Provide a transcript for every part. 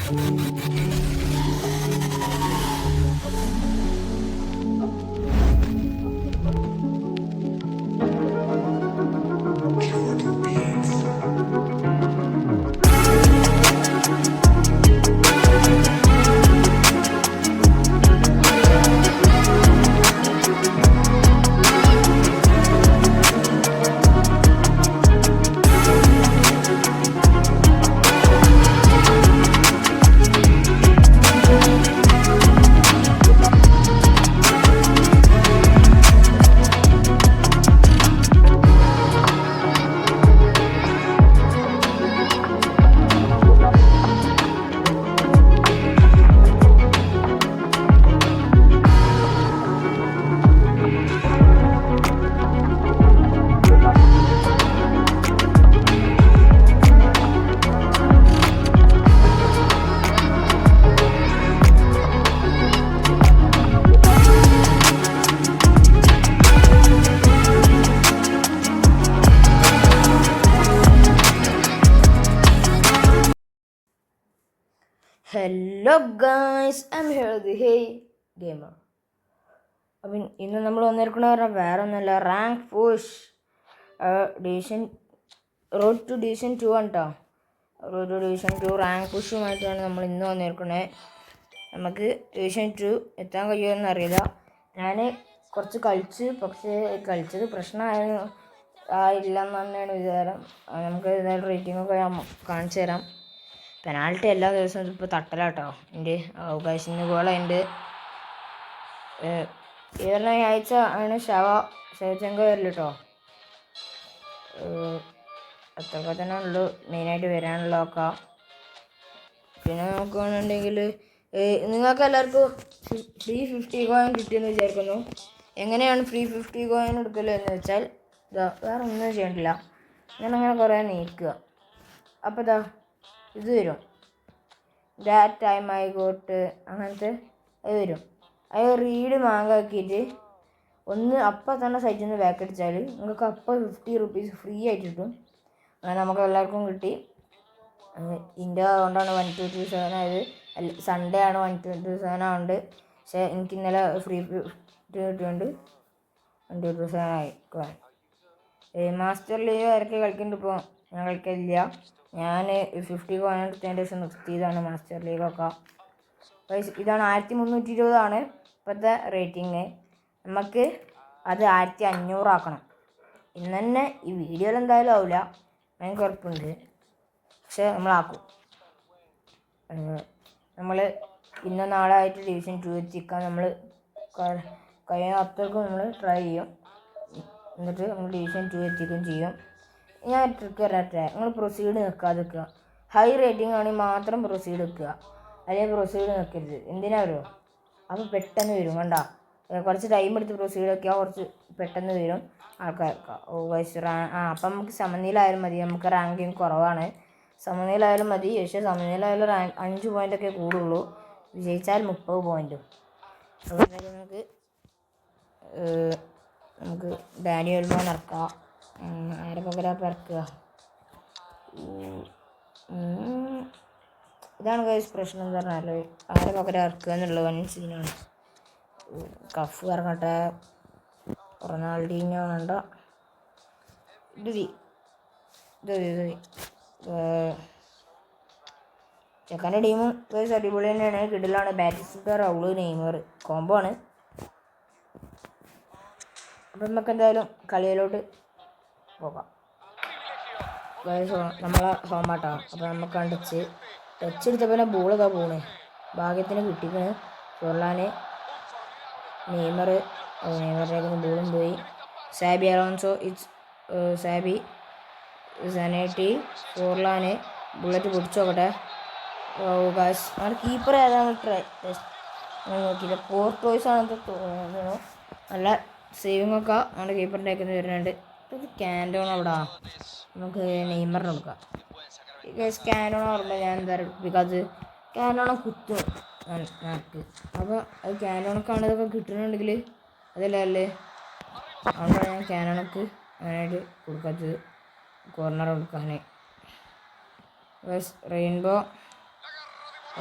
Hello guys, I'm here the hey gamer. അപ്പം ഇന്ന് നമ്മൾ വന്നിരിക്കണ പറഞ്ഞാൽ വേറെ ഒന്നുമല്ല, rank push division road to division 2 ആണ് കേട്ടോ. റോഡ് ടു ഡിവിഷൻ 2 റാങ്ക് പുഷുമായിട്ടാണ് നമ്മൾ ഇന്ന് വന്നിരിക്കണേ. നമുക്ക് ഡിവിഷൻ 2 എത്താൻ കഴിയുമെന്ന് അറിയില്ല. ഞാൻ കുറച്ച് കളിച്ച്, പക്ഷേ കളിച്ചത് പ്രശ്നമായില്ലെന്ന് തന്നെയാണ് വിചാരം. നമുക്ക് ഏതായാലും റേറ്റിംഗൊക്കെ ഞാൻ കാണിച്ചു തരാം. പെനാൾട്ടി എല്ലാ ദിവസവും ഇപ്പോൾ തട്ടലാട്ടോ എൻ്റെ അവകാശിന് ഗോളുണ്ട്. ഇവരുടെ ആഴ്ച ആണ് ശവചങ്ക വരല് കേട്ടോ. അത്രയൊക്കെ തന്നെ ഉള്ളൂ മെയിനായിട്ട് വരാനുള്ളതൊക്കെ. പിന്നെ നോക്കുകയാണെന്നുണ്ടെങ്കിൽ നിങ്ങൾക്ക് എല്ലാവർക്കും ഫ്രീ 50 കോയിൻ കിട്ടിയെന്ന് വിചാരിക്കുന്നു. എങ്ങനെയാണ് ഫ്രീ 50 കോയിൻ എടുക്കല് എന്ന് വെച്ചാൽ വേറെ ഒന്നും ചെയ്യണ്ടില്ല. ഞാനങ്ങനെ കുറേ നീക്കുക. അപ്പോൾ ഇത് വരും, ദാറ്റ് ടൈം ഐ ഗോട്ട് അങ്ങനത്തെ അത് വരും. അത് റീഡ് മാങ്ങാക്കിയിട്ട് ഒന്ന് അപ്പം തന്നെ സൈറ്റിൽ നിന്ന് ബാക്ക് അടിച്ചാൽ നിങ്ങൾക്ക് അപ്പം 50 റുപ്പീസ് ഫ്രീ ആയിട്ട് കിട്ടും. അങ്ങനെ നമുക്ക് എല്ലാവർക്കും കിട്ടി. ഇന്ത്യ അതുകൊണ്ടാണ് 1227 ആയത്. സൺഡേ ആണ് 1227 ആവുന്നുണ്ട്. പക്ഷേ എനിക്ക് ഇന്നലെ ഫ്രീ കിട്ടിയോണ്ട് 1227 ആയി. മാസ്റ്റർ ലീഗ് ആരൊക്കെ കളിക്കുന്നുണ്ട്? ഇപ്പോൾ ഞാൻ കളിക്കില്ല. ഞാൻ 50 കോയിൻ എടുത്തതിൻ്റെ ശേഷം നിർത്തിയതാണ് മാസ്റ്റർ ലീഗൊക്കെ. ഇതാണ് 1320 ഇപ്പോഴത്തെ റേറ്റിംഗ്. നമുക്ക് അത് 1500 ആക്കണം. ഇന്ന് തന്നെ ഈ വീഡിയോയിൽ എന്തായാലും ആവില്ല, ഭയങ്കര ഉറപ്പുണ്ട്. പക്ഷെ നമ്മളാക്കും. നമ്മൾ ഇന്ന് നാളെ ആയിട്ട് ഡിവിഷൻ 2 എത്തിക്കാൻ നമ്മൾ കഴിയുന്ന അത്രക്കും നമ്മൾ ട്രൈ ചെയ്യും. എന്നിട്ട് നമ്മൾ ഡിവിഷൻ 2 എത്തിക്കുകയും ചെയ്യും. ഞാൻ ട്രിക്ക് വരാട്ടെ, നിങ്ങൾ പ്രൊസീഡ് നിൽക്കാതെ നിൽക്കുക. ഹൈ റേറ്റിംഗ് ആണെങ്കിൽ മാത്രം പ്രൊസീഡ് നിൽക്കുക, അല്ലെങ്കിൽ പ്രൊസീഡ് നിൽക്കരുത്. എന്തിനാ വരുമോ? അപ്പോൾ പെട്ടെന്ന് വരും. കണ്ട, കുറച്ച് ടൈം എടുത്ത് പ്രൊസീഡ് ആക്കിയാൽ കുറച്ച് പെട്ടെന്ന് വരും ആൾക്കാർക്ക്. അപ്പം നമുക്ക് സമനിലയായാലും മതി. നമുക്ക് റാങ്കിങ് കുറവാണ്, സമനിലയായാലും മതി. പക്ഷേ സമനിലയായാലും 5 പോയിൻ്റൊക്കെ കൂടുള്ളൂ. വിജയിച്ചാൽ 30 പോയിൻറ്റും. അപ്പോൾ എന്തായാലും നമുക്ക് ഡാനിയൽ മോൻ ഇറക്കാം. ആരെ പകരം ഇറക്കുക? ഇതാണ് ഗൈസ് പ്രശ്നം എന്ന് പറഞ്ഞാൽ, ആരെ പകരം ഇറക്കുക എന്നുള്ളത് വൻ സീനാണ്. കഫ് ഇറങ്ങട്ടെ, റൊണാൾഡീഞ്ഞോ വേണ്ട. ഇത് ചെക്കൻ്റെ ടീമും ഗൈസ് അടിപൊളി തന്നെയാണ്, കിടിലാണ്. ബാറ്റിസ്റ്റ, റൗള്, നെയ്മർ കോംബോ ആണ്. അപ്പം നമുക്ക് എന്തായാലും കളിയിലോട്ട് പോകാം. നമ്മളെ ഹോമാട്ടോ. അപ്പോൾ നമുക്ക് ടച്ച് എടുത്തപ്പോൾ ബോൾ പോണേ, ഭാഗ്യത്തിന് കിട്ടിക്കണ്. ഫൊർലാന്, നെയ്മറിലേക്ക് ബോളും പോയി. സാബി അലോൺസോ, സാബി, സനേറ്റി, ഫോർലാന്, ബുള്ളറ്റ് പിടിച്ചു നോക്കട്ടെ. ഗായ്സ് നമ്മുടെ കീപ്പർ ഏതാണ് നോക്കിയില്ല, പോർട്ടോയ്സ് ആണെന്ന് തോന്നുന്നു. നല്ല സേവിങ്ങൊക്കെ നമ്മുടെ കീപ്പറിൻ്റെ ഒക്കെ വരുന്നുണ്ട്. ഇത് ക്യാൻറ്റോൺ അവിടെ. നമുക്ക് നെയ്മറിന് കൊടുക്കാം. ക്യാൻറ്റോൺ പറയുമ്പോൾ ഞാൻ എന്താ ബിക്കോസ് ക്യാൻറ്റോണെ കുത്തും നാക്ക്. അപ്പോൾ അത് ക്യാൻറ്റോണക്കാണ് ഇതൊക്കെ കിട്ടുന്നുണ്ടെങ്കിൽ അതല്ലേ. അതുകൊണ്ടാണ് ഞാൻ ക്യാൻറ്റോണക്ക് അങ്ങനെയായിട്ട് കൊടുക്കാത്തത്, കോർണർ കൊടുക്കാൻ. റെയിൻബോ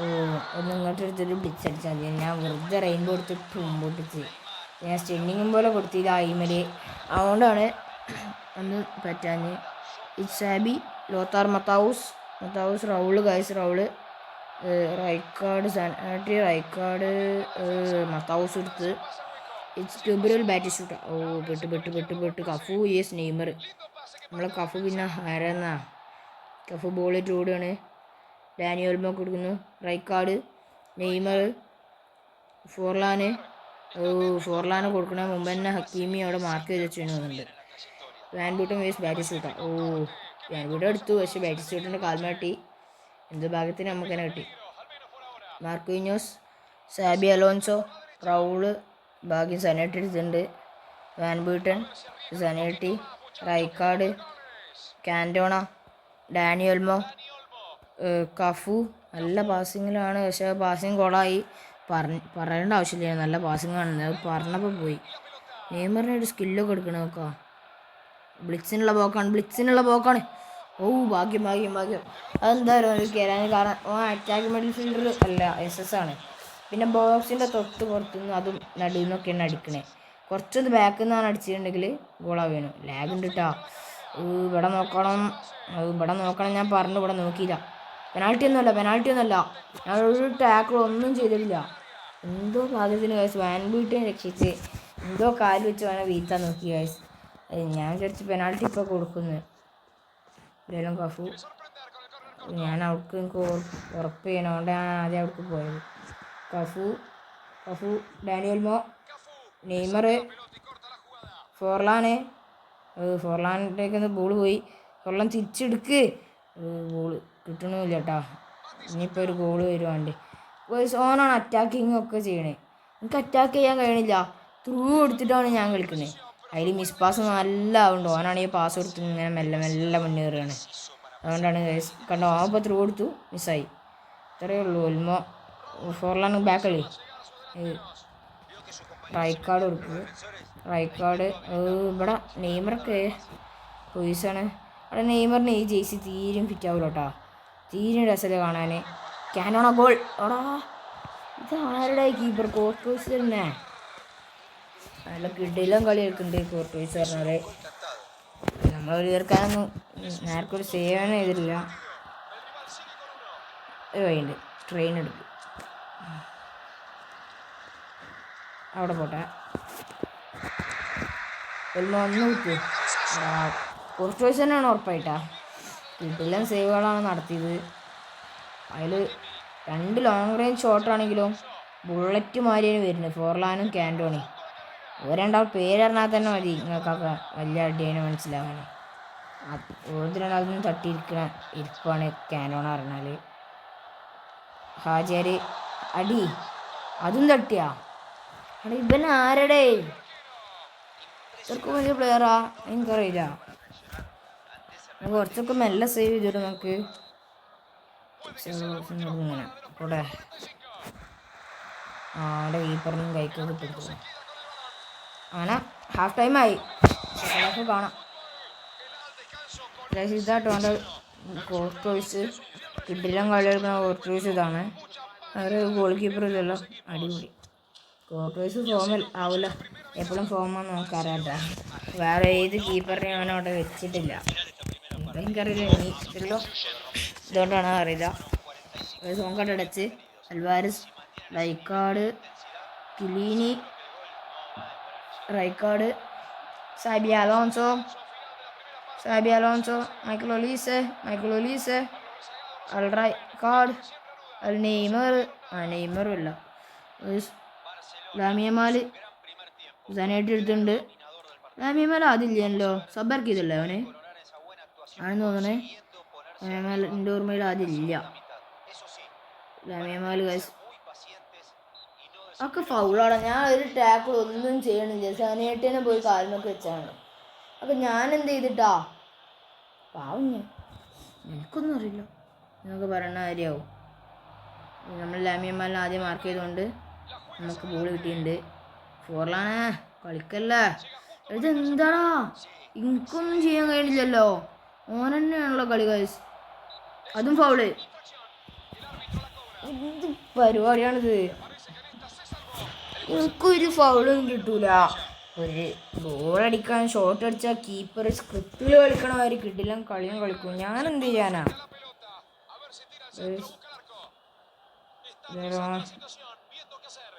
ഒന്ന് ഇങ്ങോട്ട് എടുത്തിട്ട് ബ്ലിച്ചടിച്ചാൽ മതി. ഞാൻ വെറുതെ റെയിൻബോ എടുത്തിട്ട് മുമ്പോട്ടിച്ച് ഞാൻ സ്റ്റെന്നിങ്ങും പോലെ കൊടുത്തില്ല ഐമല്. അതുകൊണ്ടാണ് ഒന്ന് പറ്റാഞ്ഞ്. ഇസാബി, ലോത്താർ മത്താവൂസ് റൗള് ഗൈസ് റൗള് റൈക്കാർഡ് റൈക്കാർഡ് മത്താവൂസ് എടുത്ത് ഇറ്റ്സ് ട്യൂബറൽ ബാറ്റിസ്റ്റൂട്ട. പെട്ട് കഫു യെസ് നെയ്മർ. നമ്മളെ കഫു പിന്നെ ആരെന്നാ കഫു ബോളിട്ട് ഓടുകയാണ്. ഡാനി ഓൾമോ കൊടുക്കുന്നു. റൈക്കാർഡ്, നെയ്മർ, ഫോർലാന് കൊടുക്കണ മുമ്പ് തന്നെ ഹക്കീമി അവിടെ മാർക്ക് ചെയ്ത് വെച്ചിട്ടുണ്ട്. വാൻബൂട്ടൻ വേസ് ബാറ്റിസ്റ്റൂട്ട. വാൻബൂട്ടൻ എടുത്തു, പക്ഷേ ബാറ്റിസ്റ്റൂട്ടിൻ്റെ കാൽമാട്ടി. എന്ത് ഭാഗ്യത്തിന് നമുക്ക് തന്നെ കിട്ടി. മാർക്വിഞ്ഞോസ്, സാബി അലോൻസോ, റൗള് ഭാഗ്യം സനേട്ടി എടുത്തിട്ടുണ്ട്. വാൻബൂട്ടൻ, സനേട്ടി, റൈക്കാർഡ്, കാൻറ്റോണ, ഡാനിയോൽമോ, കഫു. നല്ല പാസിങ്ങിലാണ്, പക്ഷേ പാസിങ് കൊളായി. പറയേണ്ട ആവശ്യമില്ല, നല്ല പാസിങ് ആണ്. അത് പറഞ്ഞപ്പോൾ പോയി. നെയ്മറിന് ഒരു സ്കില്ലൊക്കെ എടുക്കണം നോക്കാം. ബ്ലിറ്റ്സിനുള്ള പോക്കാണ്. ഭാഗ്യം. അതെന്തായാലും ഒരു കയറാൻ കാരണം അറ്റാക്ക് മിഡിൽ ഫീൽഡർ അല്ല, SS ആണ്. പിന്നെ ബോക്സിൻ്റെ തൊട്ട് പുറത്തുനിന്ന് അതും നടുവിൽ നിന്നൊക്കെയാണ് അടിക്കണേ. കുറച്ചൊന്ന് ബാക്കിൽ നിന്നാണ് അടിച്ചിട്ടുണ്ടെങ്കിൽ ഗോളാ വേണം. ലാഗ് ഉണ്ട് കേട്ടോ. ഇവിടെ നോക്കണം ഞാൻ പറഞ്ഞു, ഇവിടെ നോക്കിയില്ല. പെനാൾട്ടി ഒന്നുമല്ല. ഞാൻ ഒരു ടാക്കിൾ ഒന്നും ചെയ്തിട്ടില്ല. എന്തോ ഭാഗ്യത്തിന് ഗൈസ് വാൻബൂട്ടിനെ രക്ഷിച്ച് എന്തോ കാല് വെച്ച് വേണം വീഴ്ത്താൻ നോക്കി ഗൈസ്. ഞാൻ വിചാരിച്ച് പെനാൾട്ടി ഇപ്പോൾ കൊടുക്കുന്നു. ഇതെല്ലാം കഫു ഞാൻ അവർക്ക് എനിക്ക് ഉറപ്പ് ചെയ്യണം, അതുകൊണ്ട് ഞാൻ ആദ്യം അവർക്ക് പോയത്. കഫു ഡാനിയോൽമോ, നെയ്മർ, ഫോർലാനിലേക്ക് ബോൾ പോയി. ഫോർലാൻ തിരിച്ചെടുക്ക്. ബോള് കിട്ടണമില്ല കേട്ടോ. ഇനിയിപ്പോൾ ഒരു ഗോള് വരുവാണ്ട്. ഓനാണ് അറ്റാക്കിങ് ഒക്കെ ചെയ്യണേ. എനിക്ക് അറ്റാക്ക് ചെയ്യാൻ കഴിയണില്ല. ത്രൂ കൊടുത്തിട്ടാണ് ഞാൻ കളിക്കുന്നത്. അതിൽ മിസ് പാസ് നല്ല ആവുന്നുണ്ട്. ഓനാണെങ്കിൽ പാസ് കൊടുത്ത് ഇങ്ങനെ മെല്ലെ മുന്നേറുകയാണ്. അതുകൊണ്ടാണ് കണ്ടോ ഇപ്പോൾ ത്രൂ കൊടുത്തു, മിസ്സായി. ഇത്രയേ ഉള്ളൂ. ഒൽമോ ഫോർലാണ് ബാക്കളി. റൈക്കാർഡ് കൊടുക്കുക. ഇവിടെ നെയ്മറൊക്കെ പോയിസാണ്. അവിടെ നെയ്മറിന് ഈ ജേഴ്സി തീരും ഫിറ്റ് ആവില്ല കേട്ടോ. തീരും രസമില്ല കാണാൻ. കാനോണ ഗോൾ. ഇത് ആരുടെ കീപ്പർ? കോർട്ടോയ്സ് തന്നെ. നല്ല കിടിലം കളി കളിക്കുന്നുണ്ട് കോർട്ടോയ്സ് പറഞ്ഞാൽ. നമ്മളൊരു ചേർക്കാനൊന്നും നേർക്കൊരു സേവനം ചെയ്തിട്ടില്ല. ഒരു വഴിയുണ്ട്, ട്രെയിൻ എടുക്കും. അവിടെ പോട്ടെ. ഒന്ന് കുത്തു. കോർട്ടോയ്സ് തന്നെയാണ് ഉറപ്പായിട്ടാ. കിടിലം സേവുകളാണ് നടത്തിയത്. അതിൽ 2 ലോങ് റേഞ്ച് ഷോട്ടാണെങ്കിലും ബുള്ളറ്റ് മാരിയാണ് വരുന്നത്. ഫോർലാനും കാൻറ്റോണി. രണ്ടാൾ പേരറിഞ്ഞാൽ തന്നെ മതി നിങ്ങൾക്കൊക്കെ വലിയ അടിയാണ് മനസ്സിലാവാൻ. ഓരോരുത്തരും ഇരിപ്പാണ് കാൻറ്റോണ പറഞ്ഞാൽ. ഹാജര് അടി അതും തട്ടിയാ. ഇവൻ ആരുടെ ഇത്രക്കും വലിയ പ്ലെയറാ? എനിക്കറിയില്ല. കുറച്ചൊക്കെ മെല്ലെ സേവ് ചെയ്തിട്ട് നമുക്ക് ഇങ്ങനെ കൂടെ അവിടെ കീപ്പറിനും കൈക്കൊക്കെ കിട്ടും. അങ്ങനെ ഹാഫ് ടൈമായി. സെക്കൻഡ് ഹാഫ് കാണാം. ഇതാട്ടോ അവൻ്റെ കോർട്ടോയ്സ്. കിടിലം കളി കളിക്കുന്ന കോർട്ടോയ്സ് ഇതാണ്. അവര് ഗോൾ കീപ്പർ ഇല്ലല്ലോ. അടിപൊളി. കോർട്ടോയ്സ് ഫോമിൽ ആവില്ല, എപ്പോഴും ഫോമാന്ന് നമുക്കറിയാട്ടാ. വേറെ ഏത് കീപ്പറിനെയും അവനവിടെ വെച്ചിട്ടില്ല. ഇപ്പം എനിക്കറിയില്ല, ഇനിയില്ലോ ഇതുകൊണ്ടാണ് അറിയില്ല. ഒരു സോങ് കാർഡ് അടച്ച് Alvarez, Rijkaard, Xabi Alonso, Michael Olise, Rijkaard, നെയ്മറും ഇല്ല. ലാമിയമാൽ സനായിട്ട് എടുത്തിട്ടുണ്ട്. ലാമിയമാൽ അതില്ലല്ലോ, സബർക്ക് ചെയ്തല്ലേ അവന് ആണെന്ന് തോന്നണേ. എൻ്റെ ഓർമ്മയിൽ അതില്ല. ലാമിയമാൽ ഒക്കെ ഫൗളാണ്. ഞാൻ ഒരു ടാക്കിൾ ഒന്നും ചെയ്യണില്ല. സനേട്ടിനെ പോയി കാലിനൊക്കെ വെച്ചാണ്. അപ്പം ഞാൻ എന്ത് ചെയ്തിട്ടാ? പാവം എനിക്കൊന്നും അറിയില്ല. നിങ്ങൾക്ക് പറയണ കാര്യമാവും. നമ്മൾ ലാമിയമാലിനെ ആദ്യം മാർക്ക് ചെയ്തുകൊണ്ട് നമുക്ക് ബോൾ കിട്ടിയിട്ടുണ്ട്. ഫോർലാണേ കളിക്കല്ല. ഇതെന്താടാ? എനിക്കൊന്നും ചെയ്യാൻ കഴിയില്ലല്ലോ. ഓൻ തന്നെയാണല്ലോ കളി ഗൈസ്. അതും ഫൗള്. എന്ത് പരിപാടിയാണിത്? എനിക്കൊരു ഫൗളും കിട്ടൂല. ഒരു ഗോളടിക്കാൻ ഷോട്ട് അടിച്ചാൽ കീപ്പർ സ്ക്രിപ്റ്റിൽ കളിക്കണമാതിരി കിട്ടില്ല കളിയും കളിക്കും. ഞാൻ എന്ത് ചെയ്യാനാ?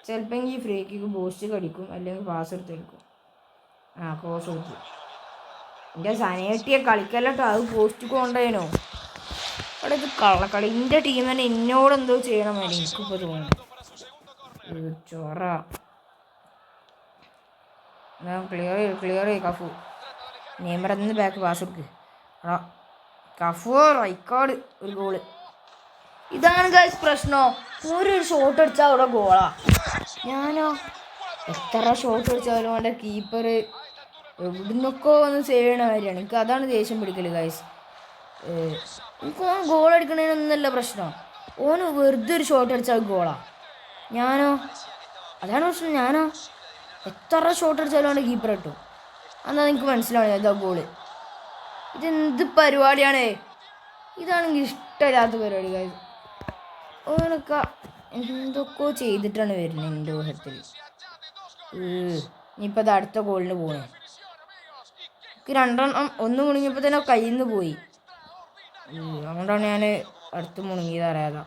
ചിലപ്പോൾ ഈ ഫ്രീ കിക്ക് ബൂസ്റ്റ് കടിക്കും, അല്ലെങ്കിൽ പാസ് എടുത്ത് കളിക്കും. ക്രോസ് കൊടുത്തു. എൻ്റെ സനയട്ടിയെ കളിക്കല്ലോ, അത് പോസ്റ്റ് കൊണ്ടേനോ. അവിടെ ഇത് കള്ളക്കളി. എൻ്റെ ടീം തന്നെ എന്നോട് എന്തോ ചെയ്യണമായിരുന്നു എനിക്കിപ്പോൾ തോന്നുന്നു. ചൊറ. Clear Cafu. നെയ്മർ എന്ന് ബാക്ക് പാസ് കൊടുക്ക്. കഫു റൈക്കാർഡ് ഒരു ഗോള്. ഇതാണ് ഗൈസ് പ്രശ്നം. ഒരു ഷോട്ട് അടിച്ചാൽ അവിടെ ഗോളാ. ഞാനോ എത്ര ഷോട്ട് അടിച്ചാലും അവൻ്റെ കീപ്പർ എവിടുന്നൊക്കെ വന്ന് സേവ് ചെയ്യണ കാര്യമാണ്. എനിക്ക് അതാണ് ദേഷ്യം പിടിക്കല് ഗൈസ്. എനിക്ക് ഓൻ ഗോൾ അടിക്കണതിനൊന്നല്ല പ്രശ്നം. ഓന് വെറുതെ ഒരു ഷോട്ട് അടിച്ചാൽ ഗോളാ. ഞാനോ അതാണ് പ്രശ്നം. ഞാനോ എത്ര ഷോട്ട് അടിച്ചാലും അവൻ്റെ കീപ്പർ ഇട്ടു. എന്നാ എനിക്ക് മനസ്സിലാവും ഏതാ ഗോള്. ഇതെന്ത് പരിപാടിയാണ്? ഇതാണെങ്കിൽ ഇഷ്ടമില്ലാത്ത പരിപാടി ഗൈസ്. ഓനൊക്കെ എന്തൊക്കെയോ ചെയ്തിട്ടാണ് വരുന്നത് എൻ്റെ ഊഹത്തിൽ. ഇനിയിപ്പോൾ അത് അടുത്ത ഗോളിന് പോകണേ. എനിക്ക് രണ്ടെണ്ണം ഒന്ന് മുണങ്ങിയപ്പോൾ തന്നെ കയ്യിൽ നിന്ന് പോയി. അതുകൊണ്ടാണ് ഞാൻ അടുത്ത് മുണങ്ങിയത് അറിയാതെ.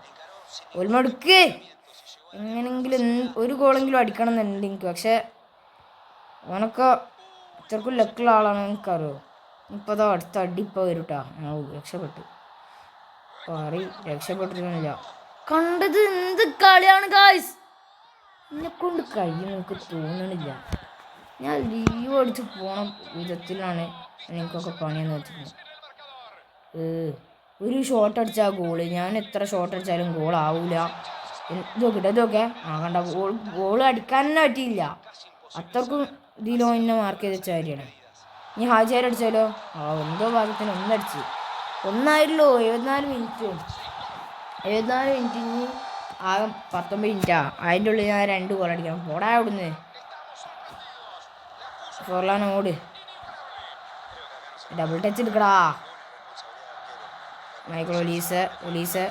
ഓൽമടുക്ക് എങ്ങനെങ്കിലും ഒരു ഗോളെങ്കിലും അടിക്കണം എന്നുണ്ട് എനിക്ക്. പക്ഷേ ഓനൊക്കെ ഇത്രക്കും ലക്കുള്ള ആളാണ് എനിക്കറിയോ. ഇപ്പോൾ അതോ അടുത്ത അടിപ്പോൾ വരും കേട്ടോ. രക്ഷപ്പെട്ടു. രക്ഷപ്പെട്ടിരുന്നില്ല. കണ്ടത് എന്ത് കളിയാണ് ഗായ്സ്. എന്നെക്കൊണ്ട് കഴിയും എനിക്ക് തോന്നണില്ല. ഞാൻ ലീവ് അടിച്ച് പോണ വിധത്തിലാണ് എനിക്കൊക്കെ പണിയെന്ന് വെച്ചിട്ടുണ്ട്. ഒരു ഷോട്ട് അടിച്ചാൽ ഗോള്. ഞാൻ എത്ര ഷോട്ട് അടിച്ചാലും ഗോളാവൂല. ഇതൊക്കെ കണ്ട ഗോൾ അടിക്കാൻ തന്നെ പറ്റിയില്ല. അത്രക്കും ഇതിലോ എന്നെ മാർക്ക് ചെയ്ത് വെച്ച കാര്യമാണ്. ഇനി ഹാജിയാർ അടിച്ചാലോ? എന്തോ ഭാഗത്തിന് ഒന്നടിച്ച്. ഒന്നായിരുന്നല്ലോ 74 മിനിറ്റ്. 74 മിനിറ്റ് ഇനി ആകെ 19 മിനിറ്റാ. അതിൻ്റെ ഉള്ളിൽ ഞാൻ 2 ഗോൾ അടിക്കണം. പോടാ അവിടുന്ന്. ഫോർലാനോട് ഡബിൾ ടച്ച് എടുക്കടാ. മൈക്കിൾ ഒലീസ്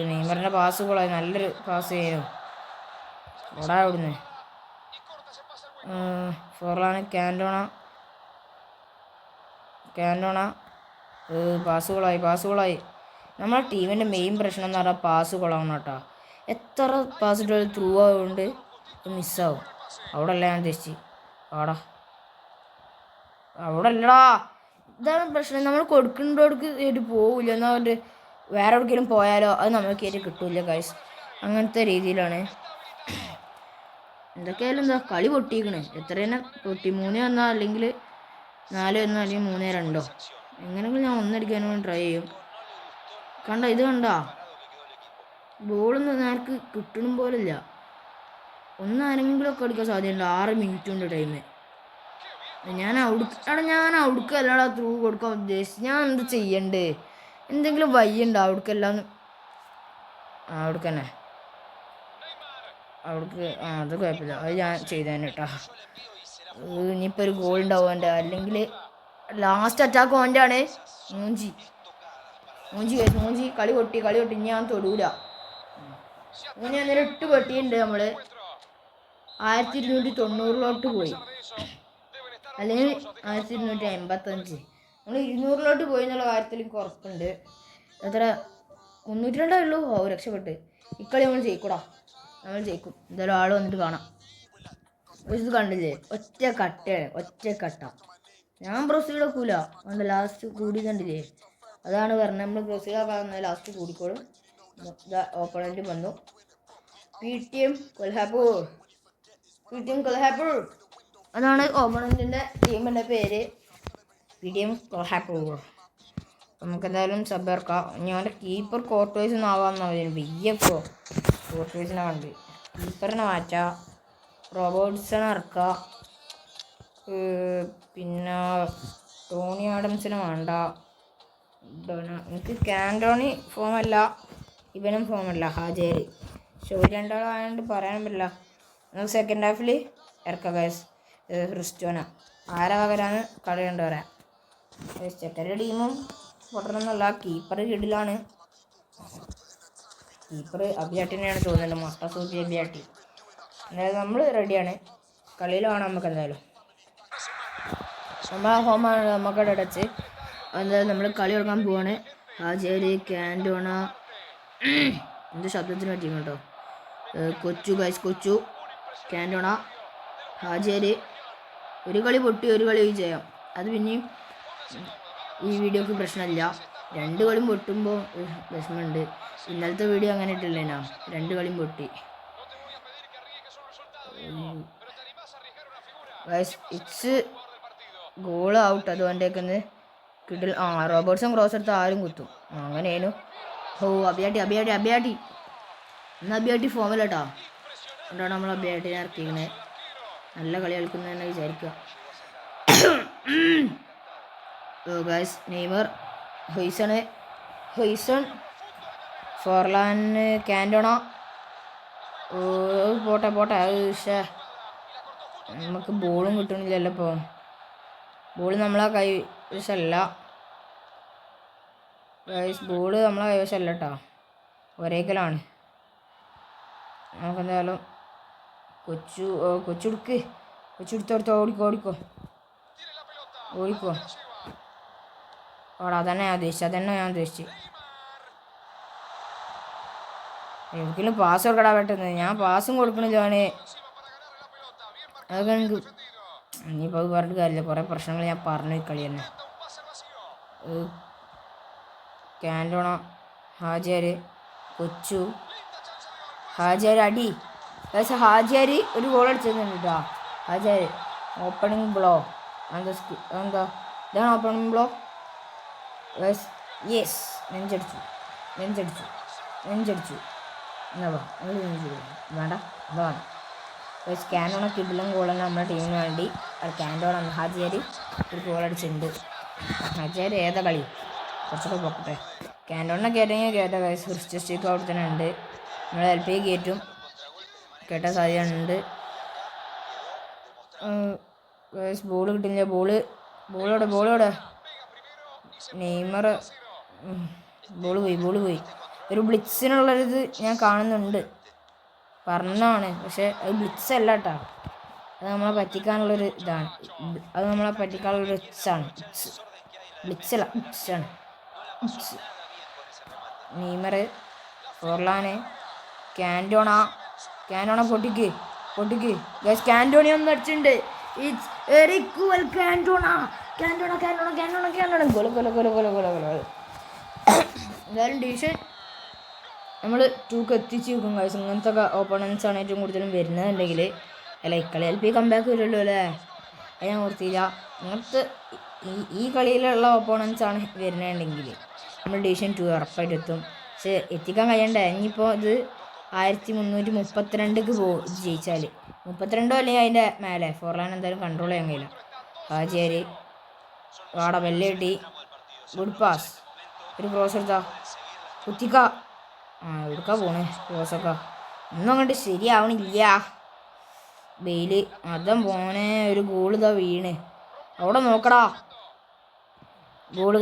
നെയ്മറിൻ്റെ പാസ് കൊള്ളായി. നല്ലൊരു പാസ് ചെയ്യുന്നു. പോടാ അവിടുന്ന്. ഫോർലാന് കാൻഡോണ പാസുകളായി. നമ്മളെ ടീമിൻ്റെ മെയിൻ പ്രശ്നം എന്ന് പറഞ്ഞാൽ പാസ് കൊള്ളാവണം കേട്ടോ. എത്ര പാസ് ഇട്ടാലും ത്രൂ ആയതുകൊണ്ട് മിസ്സാവും. അവിടെ അല്ല ഞാൻ ഉദ്ദേശിച്ച്. അവിടെ അല്ലടാ. ഇതാണ് പ്രശ്നം. നമ്മൾ കൊടുക്കേണ്ടവർക്ക് ആയിട്ട് പോവില്ല. എന്നാൽ അവൻ്റെ വേറെ എവിടെയെങ്കിലും പോയാലോ അത് നമുക്ക് ആയിട്ട് കിട്ടില്ല ഗൈസ്. അങ്ങനത്തെ രീതിയിലാണ്. എന്തൊക്കെയായാലും എന്താ കളി പൊട്ടിയിരിക്കണേ. എത്ര തന്നെ പൊട്ടി. 3-1 അല്ലെങ്കിൽ 4-1 അല്ലെങ്കിൽ 3-2. എങ്ങനെയെങ്കിലും ഞാൻ ഒന്നടിക്കാൻ വേണ്ടി ട്രൈ ചെയ്യും. ഇത് കണ്ടാ ബോളൊന്നും നേർക്ക് കിട്ടണം പോലില്ല. ഒന്നാരെങ്കിലുമൊക്കെ അടിക്കാൻ സാധ്യതയുണ്ട്. 6 മിനിറ്റ് ഉണ്ട് ടൈം. ഞാൻ അവിടേക്കല്ലടാ ത്രൂ കൊടുക്കാൻ ഉദ്ദേശിച്ചു. ഞാൻ എന്ത് ചെയ്യണ്ടേ? എന്തെങ്കിലും വയ്യുണ്ടോ അവിടേക്കെല്ലാം? അവിടേക്ക് തന്നെ അത് കുഴപ്പമില്ല. അത് ഞാൻ ചെയ്തേനെ കേട്ടോ. ഇനിയിപ്പോൾ ഒരു ഗോൾ ഉണ്ടാവും എൻ്റെ. അല്ലെങ്കിൽ ലാസ്റ്റ് അറ്റാക്ക് ഓൻ്റെ ആണ്. മൂഞ്ചി കളി പൊട്ടി. ഞാൻ തൊടൂല. മൂന്ന് അന്നേരം 8 പൊട്ടിയുണ്ട്. നമ്മൾ 1290 പോയി. അല്ലെങ്കിൽ 1285. നമ്മൾ 200 പോയി എന്നുള്ള കാര്യത്തിൽ എനിക്ക് ഉറപ്പുണ്ട്. എത്ര 302 ഉള്ളൂ. രക്ഷപ്പെട്ട്. ഇക്കളി നമ്മൾ ജയിക്കൂടാ. നമ്മൾ ജയിക്കും. എന്തായാലും ആൾ വന്നിട്ട് കാണാം. ഇത് കണ്ടില്ലേ? ഒറ്റ കട്ട. ഞാൻ ബ്രസീൽ വെക്കൂല. അതുകൊണ്ട് ലാസ്റ്റ് കൂടി കണ്ടില്ലേ? അതാണ് പറഞ്ഞത്. നമ്മൾ ബ്രസീലാക്കാൻ ലാസ്റ്റ് കൂടിക്കോളും. ഓപ്പണൻറ്റ് വന്നു. PTM കൊൽഹാപൂർ. അതാണ് ഓപ്പണൻറ്റിൻ്റെ ടീമിൻ്റെ പേര്. PTM കൊൽഹാപൂർ. നമുക്കെന്തായാലും സബ് ഇറക്കാം. ഞങ്ങളുടെ കീപ്പർ കോർട്ടോയ്സ് ഒന്നും ആവാമെന്നാണ് BFO കോർട്ടോയ്സിനെ കണ്ട്. കീപ്പറിനെ മാറ്റാം. റോബർട്ട്സൺ ഇറക്കാം. പിന്നെ ടോണി ആഡംസിനെ വേണ്ട. എനിക്ക് കാൻഡോണി ഫോമല്ല, ഇവനും ഫോമല്ല. ഹാജർ രണ്ടാളായതുകൊണ്ട് പറയാനും പറ്റില്ല. നമുക്ക് സെക്കൻഡ് ഹാഫിൽ ഇറക്കാം ഗൈസ്. ക്രിസ്റ്റോന ആരാ പകരാന്ന് കളി കണ്ടു പറയാം. ചെക്കൻ്റെ ടീമും പൊട്ടണമെന്നല്ല. കീപ്പർ കിടിലാണ്. കീപ്പർ അബിയാട്ടിനെയാണ് തോന്നുന്നത്, മൊട്ട സൂചി അബിയാട്ടി. എന്തായാലും നമ്മൾ റെഡിയാണ്, കളിയിലാണ് നമുക്ക്. എന്തായാലും നമ്മളെ ഹോമാണ് നമുക്കവിടെ അടച്ച്. എന്തായാലും നമ്മൾ കളി തുടങ്ങാൻ പോവാണ്. ഹാജര്, കാൻറ്റോണ, എന്ത് ശബ്ദത്തിന് പറ്റിയും കേട്ടോ. കൊച്ചു ഗൈസ്, കൊച്ചു, കാൻറ്റോണ, ഹാജര്. ഒരു കളി പൊട്ടി, ഒരു കളി ചെയ്യാം. അത് പിന്നെയും ഈ വീഡിയോക്ക് പ്രശ്നമില്ല. 2 കളിയും പൊട്ടുമ്പോൾ വിഷമമുണ്ട്. ഇന്നലത്തെ വീഡിയോ അങ്ങനെ ഇട്ടില്ലേനാ, 2 കളിയും പൊട്ടി. It's goal out. അതുകൊണ്ടേക്കൊന്ന് കിട്ടില്ല. റോബർട്ട്സൺ ക്രോസ് എടുത്ത് ആരും കുത്തും, അങ്ങനെയായിരുന്നു. അബിയാട്ടി അബിയാട്ടി അബിയാട്ടി എന്നാൽ അബിയാട്ടി ഫോമിലട്ടാ. അതുകൊണ്ടാണ് നമ്മൾ അബിയാട്ടിനെ ഇറക്കിയിരുന്നത്. നല്ല കളി കളിക്കുന്നതെന്ന് വിചാരിക്കുക. ഗൈസ്, നെയ്മർ, ഹൊയ്സൺ, ഫോർലാൻ, കാൻറ്റോണ. പോട്ടെ പോട്ടെ. അത് നമുക്ക് ബോളും കിട്ടണില്ലല്ലോ ഇപ്പോൾ. ബോൾ നമ്മളെ കൈവശമല്ല ഗൈസ്, ബോൾ നമ്മളെ കൈവശമല്ല കേട്ടോ, ഒരേക്കലാണ്. നമുക്കെന്തായാലും കൊച്ചെടുത്തോടുത്തോ, ഓടിക്കോ അതന്നെ ഞാൻ ഉദ്ദേശിച്ചു. എനിക്കിലും പാസ് കൊടുക്കടാ പെട്ടെന്ന്. ഞാൻ പാസും കൊടുക്കണില്ല അവന്. അതൊക്കെ എനിക്ക് ഇനിയിപ്പോൾ അത് പറഞ്ഞിട്ട് കാര്യമില്ല, കുറേ പ്രശ്നങ്ങൾ ഞാൻ പറഞ്ഞു ഈ കളി തന്നെ. കാൻറ്റോണ, ഹാജിയാര്, കൊച്ചു, ഹാജിയാര് അടി. പക്ഷേ ഹാജിയാര് ഒരു ഗോൾ അടിച്ചിരുന്നുണ്ട് കേട്ടോ. ഹാജിയാര് ഓപ്പണിംഗ് ബ്ലോ. എന്താ ഇതാണ് ഓപ്പണിംഗ് ബ്ലോ. യെസ്, നെഞ്ചടിച്ചു. എന്നാ വേണ്ട, എന്താ വേണ്ട. കാൻറ്റോണ കിടിലം ഗോളാണ് നമ്മുടെ ടീമിന് വേണ്ടി. കാൻറ്റോണ ഹാജിയാര് ഒരു ഗോൾ അടിച്ചിട്ടുണ്ട്. ഹാജിയാര് ഏതാ കളി, കുറച്ചൊക്കെ പൊക്കട്ടെ. കാൻറ്റോണിനെ കയറ്റാൻ ക്രിസ്റ്റ്യസ്റ്റേക്ക് അവിടെ തന്നെ ഉണ്ട്. നമ്മൾ LP കയറ്റും, കേട്ടാൻ സാധ്യതയുണ്ട്. ബോൾ കിട്ടില്ല. ബോളോടെ നെയ്മർ. ബോൾ പോയി. ഒരു ബ്ലിറ്റ്സിനുള്ളൊരിത് ഞാൻ കാണുന്നുണ്ട്, പറഞ്ഞാണ്. പക്ഷെ അത് ബ്ലിറ്റ്സ് അല്ല കേട്ടോ, അത് നമ്മളെ പറ്റിക്കാനുള്ളൊരു ഇതാണ്. ഇറ്റ്സാണ്. ബ്ലിറ്റ്സല്ല, ഇറ്റ്സാണ്. നെയ്മർ, ഫോർലാന്, കാൻറ്റോണ പൊട്ടിക്ക്. ഗൈസ്, കാൻറ്റോണി ഒന്ന് അടിച്ചിട്ടുണ്ട്. It's Eric well Cantona. Goal. എന്തായാലും ഡിവിഷൻ നമ്മൾ 2ക്ക് എത്തിച്ച് വെക്കും ഗൈസ്. ഇങ്ങനത്തെ ഓപ്പണൻസ് ആണ് ഏറ്റവും കൂടുതലും വരുന്നതെന്നുണ്ടെങ്കിൽ. അല്ല, ഇക്കളി LP കമ്പാക്ക് വരുമല്ലോ അല്ലേ, അത് ഞാൻ ഓർത്തില്ല. ഇങ്ങനത്തെ ഈ കളിയിലുള്ള ഓപ്പോണൻസ് ആണ് വരുന്നതെന്നുണ്ടെങ്കിൽ നമ്മൾ ഡിവിഷൻ 2 ഉറപ്പായിട്ട് എത്തും. പക്ഷെ എത്തിക്കാൻ കഴിയണ്ടേ. ഇനിയിപ്പോൾ ഇത് 1332ക്ക് ജയിച്ചാൽ 32 അല്ലെങ്കിൽ അതിൻ്റെ മേലെ. ഫോർലാൻ എന്തായാലും കൺട്രോൾ ചെയ്യാൻ കഴിയില്ല. ഹാജിയാര് ബെല്ല് കിട്ടി. Good pass. ഒരു ക്രോസ് എടുത്താ കുത്തിക്ക. എടുക്കാൻ പോണേ ക്രോസൊക്കെ. ഒന്നും അങ്ങോട്ട് ശരിയാവണില്ല. ബെയില് അതും പോണേ. ഒരു ഗോൾ ഇതാ വീണ് അവിടെ, നോക്കടാ. ഗോള്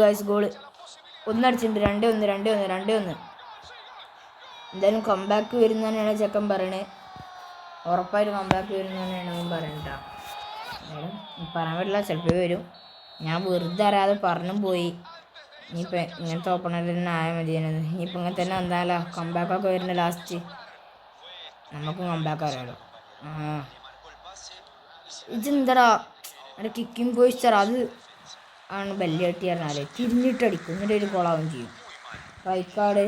ഒന്നടിച്ചിട്ടുണ്ട്. 2-1. എന്തായാലും കംബാക്ക് വരുന്ന തന്നെയാണ് ചെക്കൻ പറയണേ. ഉറപ്പായിട്ട് കംബാക്ക് വരുന്ന തന്നെയാണ് അവൻ പറയണ്ട. എന്തായാലും പറയാൻ പറ്റില്ല, ചിലപ്പോൾ വരും. ഞാൻ വെറുതെ അറിയാതെ പറഞ്ഞും പോയി. ഇനിയിപ്പോൾ ഇങ്ങനത്തെ ഓപ്പണർ തന്നെ ആയാൽ മതിയെന്നത്. ഇനിയിപ്പോൾ ഇങ്ങനെ തന്നെ എന്തായാലും കംബാക്കൊക്കെ വരുന്ന ലാസ്റ്റ് നമുക്കും കംബാക്ക് അറിയാലോ. ഇതെന്താടാ എൻ്റെ കിക്കിങ് പോയിച്ചറാ. അത് ആണ് ബെല്ല് കെട്ടി പറഞ്ഞാൽ തിരിഞ്ഞിട്ടടിക്കും, എന്നിട്ട് ഒരു കോളാവും ചെയ്യും. Right card.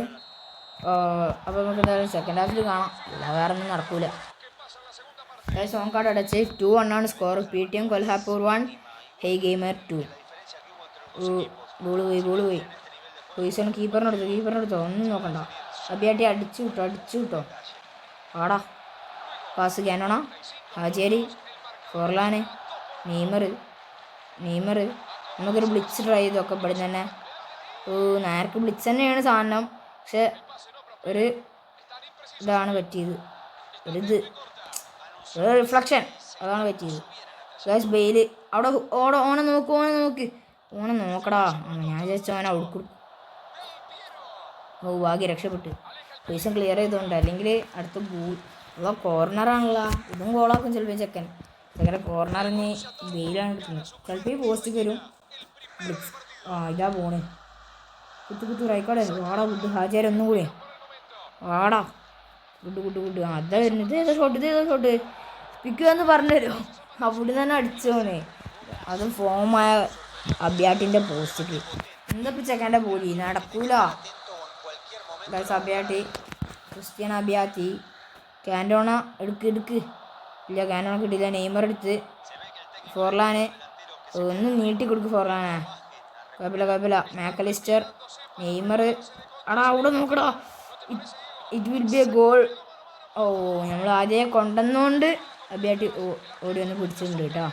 അപ്പോൾ നമുക്ക് എന്തായാലും സെക്കൻഡ് ഹാഫിൽ കാണാം, അല്ല വേറെ ഒന്നും നടക്കൂല. സോങ് കാർഡ് അടച്ച് 2-1 സ്കോർ. PTM കൊൽഹാപൂർ 1 ഹേ ഗെയിമർ 2. ബോൾ പോയി. ഹൊയ്സൺ കീപ്പറിനെടുത്തോ, ഒന്നും നോക്കണ്ട. അബിയാട്ടി അടിച്ചു വിട്ടോ. ആടാ പാസ്. കാൻറ്റോണ, ഹാജിയാര്, ഫോർലാന്, നെയ്മർ. നമുക്കൊരു ബ്ലിറ്റ്സ് ട്രൈ ചെയ്തൊക്കെ ഇവിടെ തന്നെ. നേർക്ക് ബ്ലിറ്റ്സ് തന്നെയാണ് സാധനം, പക്ഷെ ഒരു ഇതാണ് പറ്റിയത്. ഒരു റിഫ്ലക്ഷൻ, അതാണ് പറ്റിയത്. ഗൈസ്, ബെയില് അവിടെ ഓനെ നോക്കടാ. ഞാൻ വിചാരിച്ച ഓനെ ഔട്ട്. ഭാഗ്യം രക്ഷപ്പെട്ട്. പൊസിഷൻ ക്ലിയർ ചെയ്തുകൊണ്ട്. അല്ലെങ്കിൽ അടുത്ത ഗോൾ ഉള്ള കോർണറാണല്ലോ. ഇതും ഗോളാക്കും ചിലപ്പോൾ ചെക്കൻ. ചെക്കനെ കോർണറിന് വെയിലാണ് കിട്ടുന്നത്. ചിലപ്പോൾ ഈ പോസ്റ്റ് വരും. ഇതാ പോണ് കുത്തു റൈക്കോടെ വാടാ ഗുഡ്. ഹാജാർ ഒന്നും കൂടി വാടാ ഗുഡ്. അതാ വരുന്നത്. ഇതേതാ ഷോട്ട് പിക്കുമെന്ന് പറഞ്ഞു തരുമോ? അവിടെ തന്നെ അടിച്ചോനെ. അതും ഫോമായ അബിയാട്ടിൻ്റെ പോസ്റ്റിക്ക്. എന്താ ചെക്കൻ്റെ പോലി നടക്കൂല. അബിയാട്ടി ക്രിസ്ത്യൻ അബിയാത്തി. കാൻറ്റോണ എടുക്ക്. ഇല്ല കാൻറ്റോണ കിട്ടില്ല. നെയ്മർ എടുത്ത് ഫോർലാന് ഒന്നും നീട്ടി കൊടുക്ക്. ഫോർലാനെ കുഴപ്പമില്ല. മാക്കലിസ്റ്റർ നെയ്മർ അവിടെ നോക്കടാ. It will be A goal. നമ്മൾ ആദ്യം കൊണ്ടുവന്നുകൊണ്ട് അബിയാട്ടി ഓടി വന്ന് പിടിച്ചിട്ടുണ്ട് കേട്ടോ.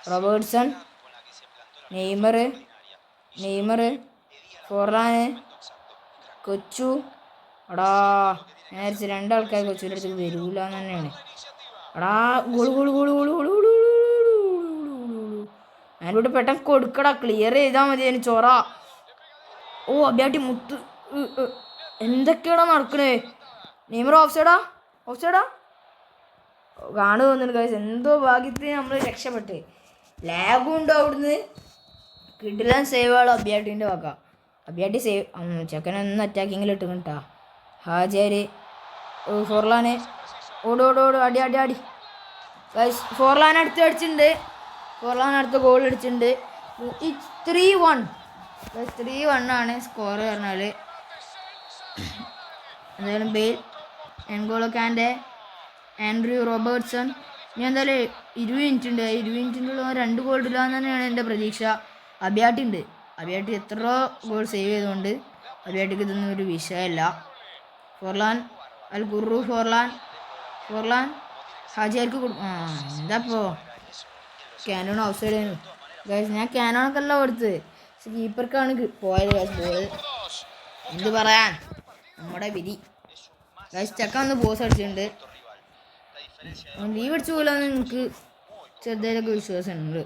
റോബർട്ട്സൺ നെയ്മർ ഫോർലാന് കൊച്ചു. ഞാൻ വിചാരിച്ചു രണ്ടാൾക്കാർ കൊച്ചുവിൻ്റെ അടുത്ത് വരൂല എന്ന് തന്നെയാണ്. ഗോൾ. ഞാനിവിടെ പെട്ടെന്ന് കൊടുക്കടാ. ക്ലിയർ ചെയ്താൽ മതി. അതിന് ചൊറ. അബിയാട്ടി മുത്ത്. എന്തൊക്കെയാടാ നടക്കണേ? നെയ്മർ ഓഫ് സൈഡാ കാണു തോന്നുന്നുണ്ട് ഗൈസ്. എന്തോ ഭാഗ്യത്തിന് നമ്മൾ രക്ഷപ്പെട്ട്. ലാഗും ഉണ്ടോ അവിടുന്ന്. കിടിലൻ സേവാളോ അബിയാട്ടിൻ്റെ വക. അബിയാട്ടി സേവ് ചെക്കനൊന്ന് അറ്റാക്കിങ്ങിൽ ഇട്ട് കേട്ടാ. ഹാജാര് ഫോർലാന് ഓടോട് അടി ഗൈസ്. ഫോർലാൻ അടിച്ചിട്ടുണ്ട്. അടുത്ത ഗോൾ അടിച്ചിട്ടുണ്ട്. 3-1 3-1 സ്കോർ പറഞ്ഞാൽ. എന്തായാലും ബെയിൽ, എൻഗോളോ കാൻ്റെ, ആൻഡ്രൂ റോബർട്ട്സൺ. ഇനി എന്തായാലും 20 മിനിറ്റ് ഉണ്ട്. 20 മിനിറ്റിൻ്റെ ഉള്ള 2 ഗോൾ ഇടില്ല എന്ന് തന്നെയാണ് എൻ്റെ പ്രതീക്ഷ. അബിയാട്ടി എത്ര ഗോൾ സേവ് ചെയ്തുകൊണ്ട് അബിയാട്ടിക്ക് ഇതൊന്നും ഒരു വിഷയമല്ല. ഫോർലാൻ അൽ ഖുറു ഫോർലാൻ ഹാജിയാർക്ക് എന്താപ്പോ കാനോൺ ഔട്ട് സൈഡ് ഗൈസ്. ഞാൻ കാനോണൊക്കെ അല്ല കൊടുത്ത്, പക്ഷെ കീപ്പർക്കാണ് പോയത് ഗൈസ് ബോൾ. എന്ത് പറയാൻ, നമ്മുടെ വിധി ഗൈസ്. ചെക്ക ഒന്ന് പോസ് അടിച്ചിട്ടുണ്ട്. ലീവ് അടിച്ചു പോലെന്ന് എനിക്ക് ചെറുതായിട്ടൊക്കെ വിശ്വാസമുണ്ട്.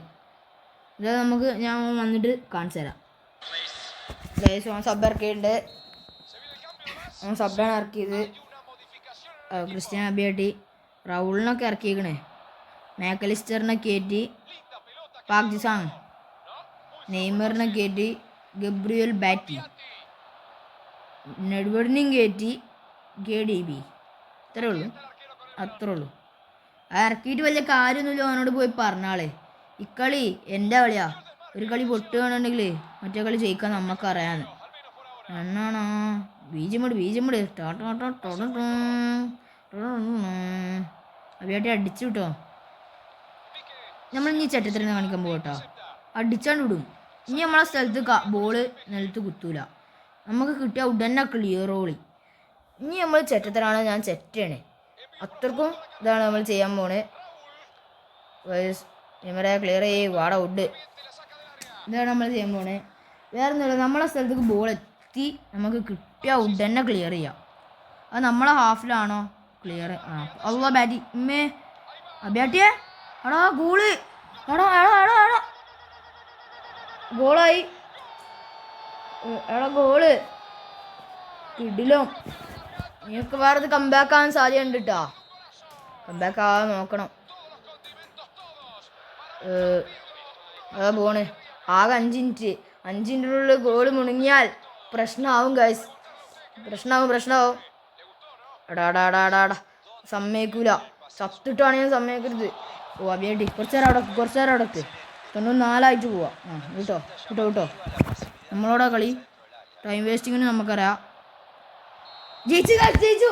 അതായത് ഞാൻ വന്നിട്ട് കാണിച്ചു തരാം ഗൈസ്. സബ് ഇറക്കിയിട്ടുണ്ട്. സബ്ബാണ് ഇറക്കിയത്. ക്രിസ്ത്യൻ അബിയാട്ടി റൗളിനൊക്കെ ഇറക്കിയേക്കണേ. മാക്കലിസ്റ്ററിനെ കയറ്റി. പാക് ജിസാങ് നെയ്മറിനെ കയറ്റി. ഗബ്രിയൽ ബാറ്റി നെഡ്വേർഡിനെയും കയറ്റി. KDB അത്രേ ഉള്ളൂ. ഇറക്കിയിട്ട് വലിയ കാര്യമൊന്നുമില്ല. അവനോട് പോയി പറഞ്ഞാളെ ഇക്കളി എൻ്റെ കളിയാ. ഒരു കളി പൊട്ടുകയാണെന്നുണ്ടെങ്കിൽ മറ്റേ കളി ജയിക്കാൻ നമുക്കറിയാന്ന്. എന്നാണോ ബീജമിട് അബിയാട്ടി അടിച്ചു കിട്ടോ. നമ്മൾ ഇനി ചട്ടത്തിനെ കാണിക്കാൻ പോകട്ടോ. അടിച്ചാണ്ട് വിടും. ഇനി നമ്മളെ സ്ഥലത്ത് ബോള് നിലത്ത് കുത്തൂല. നമുക്ക് കിട്ടിയ ഉടനെ ക്ലിയർ ഓളി. ഇനി നമ്മൾ ചെറ്റത്തരാണ്. ഞാൻ ചെറ്റാണ്. അത്രക്കും ഇതാണ് നമ്മൾ ചെയ്യാൻ പോണേ. ക്യാമറ ക്ലിയർ വാട വുഡ്. ഇതാണ് നമ്മൾ ചെയ്യാൻ പോണേ. വേറെ ഒന്നുമില്ല. നമ്മളെ സ്ഥലത്തേക്ക് ബോൾ എത്തി നമുക്ക് കിട്ടിയ ഉടനെ ക്ലിയർ ചെയ്യാം. അത് നമ്മളെ ഹാഫിലാണോ ക്ലിയർ? അല്ല ബാറ്റി ഉമ്മേ അബിയാട്ടിയെ ഗോള്. ഗോളായി. ഗോള് കിടിലോ. നിങ്ങൾക്ക് വേറെ കംബാക്ക് ആവാൻ സാധ്യതയുണ്ട് കേട്ടോ. കംബാക്ക് ആവാൻ നോക്കണം. അതാ പോണ്. ആകെ 5 മിനിറ്റ്. 5 മിനിറ്റിനുള്ളിൽ ഗോള് മുണങ്ങിയാൽ പ്രശ്നമാവും ഗൈസ്. പ്രശ്നമാവും. എടാ സമ്മതിക്കൂല. ചത്തിട്ടാണെങ്കിൽ സമ്മതിക്കരുത്. അബിയാട്ടി കുറച്ച് നേരം അടക്ക്. 94 പോവാ. കേട്ടോ നമ്മളോടാ കളി. ടൈം വേസ്റ്റിങ്ങിന് നമുക്കറിയാം. ജയിച്ചു.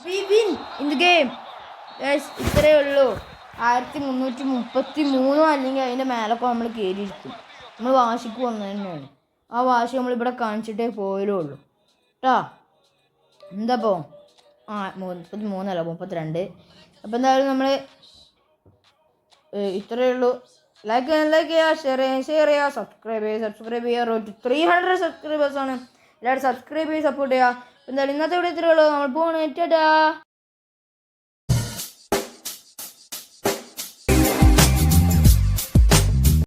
We win in the game. ഇത്രയേ ഉള്ളൂ. 1333 അല്ലെങ്കിൽ അതിൻ്റെ മേലൊക്കെ നമ്മൾ കയറിയിരിക്കും. നമ്മൾ വാശിക്ക് വന്നത് തന്നെയാണ്. ആ വാശി നമ്മളിവിടെ കാണിച്ചിട്ടേ പോയാലുള്ളൂ കേട്ടോ. എന്താപ്പോ 33 അല്ല 32. അപ്പോൾ എന്തായാലും നമ്മൾ ഇത്രയേ ഉള്ളൂ. ലൈക്ക് ചെയ്യുക, ഷെയർ ചെയ്യുക, സബ്സ്ക്രൈബ് ചെയ്യുക. റോഡ് 300 സബ്സ്ക്രൈബേഴ്സാണ്. എല്ലാവരും സബ്സ്ക്രൈബ് ചെയ്ത് സപ്പോർട്ട് ചെയ്യുക. എന്തായാലും ഇന്നത്തെ ഇവിടെ ഇത്രയേ ഉള്ളൂ. നമ്മൾ പോകണം. ടാറ്റാ.